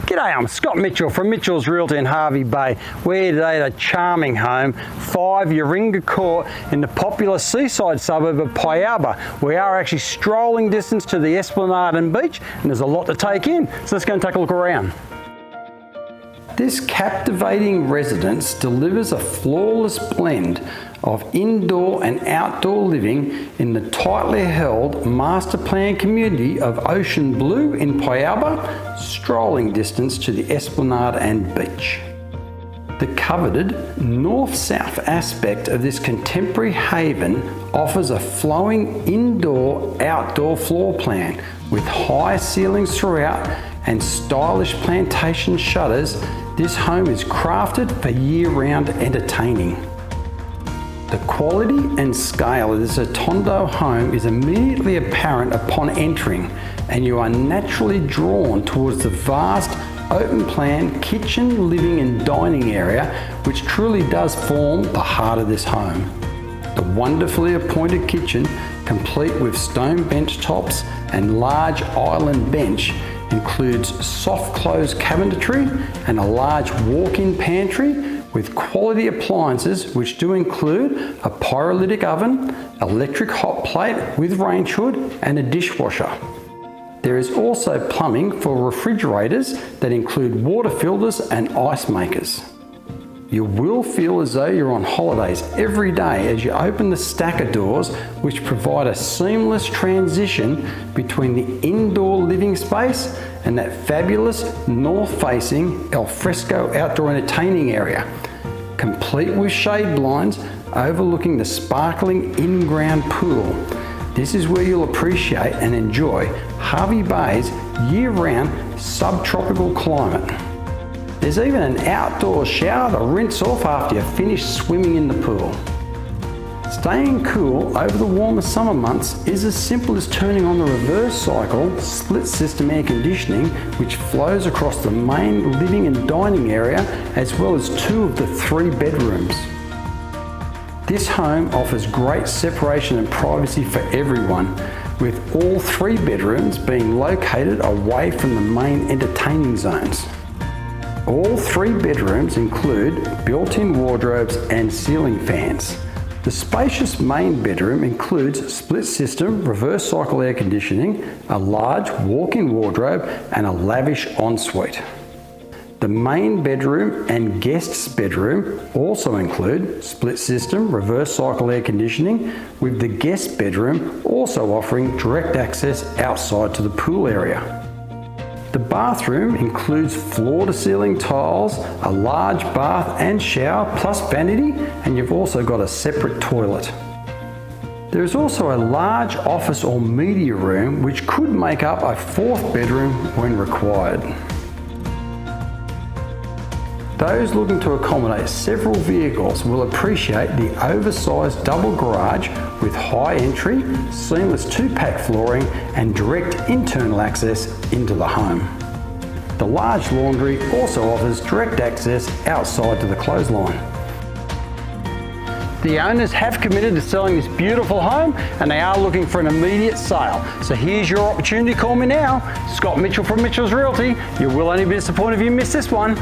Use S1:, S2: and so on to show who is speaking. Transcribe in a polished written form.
S1: G'day, I'm Scott Mitchell from Mitchell's Realty in Hervey Bay. We're here today at a charming home, 5 Yaringa Court in the popular seaside suburb of Pialba. We are actually strolling distance to the esplanade and beach, and there's a lot to take in, so let's go and take a look around. This captivating residence delivers a flawless blend of indoor and outdoor living in the tightly held master plan community of Ocean Blue in Pialba, strolling distance to the esplanade and beach. The coveted north-south aspect of this contemporary haven offers a flowing indoor-outdoor floor plan with high ceilings throughout and stylish plantation shutters. This home is crafted for year-round entertaining. The quality and scale of this Hotondo home is immediately apparent upon entering, and you are naturally drawn towards the vast open plan kitchen, living and dining area, which truly does form the heart of this home. The wonderfully appointed kitchen, complete with stone bench tops and large island bench, includes soft close cabinetry and a large walk-in pantry with quality appliances, which do include a pyrolytic oven, electric hot plate with range hood and a dishwasher. There is also plumbing for refrigerators that include water filters and ice makers. You will feel as though you're on holidays every day as you open the stacker doors, which provide a seamless transition between the indoor living space and that fabulous north-facing alfresco outdoor entertaining area, complete with shade blinds overlooking the sparkling in-ground pool. This is where you'll appreciate and enjoy Hervey Bay's year-round subtropical climate. There's even an outdoor shower to rinse off after you've finished swimming in the pool. Staying cool over the warmer summer months is as simple as turning on the reverse cycle split system air conditioning, which flows across the main living and dining area as well as 2 of the 3 bedrooms. This home offers great separation and privacy for everyone, with all 3 bedrooms being located away from the main entertaining zones. All 3 bedrooms include built-in wardrobes and ceiling fans. The spacious main bedroom includes split system reverse cycle air conditioning, a large walk-in wardrobe and a lavish ensuite. The main bedroom and guest's bedroom also include split system reverse cycle air conditioning, with the guest bedroom also offering direct access outside to the pool area. The bathroom includes floor-to-ceiling tiles, a large bath and shower plus vanity, and you've also got a separate toilet. There is also a large office or media room which could make up a 4th bedroom when required. Those looking to accommodate several vehicles will appreciate the oversized double garage with high entry, seamless 2-pack flooring and direct internal access into the home. The large laundry also offers direct access outside to the clothesline. The owners have committed to selling this beautiful home and they are looking for an immediate sale. So here's your opportunity. Call me now. Scott Mitchell from Mitchell's Realty. You will only be disappointed if you miss this one.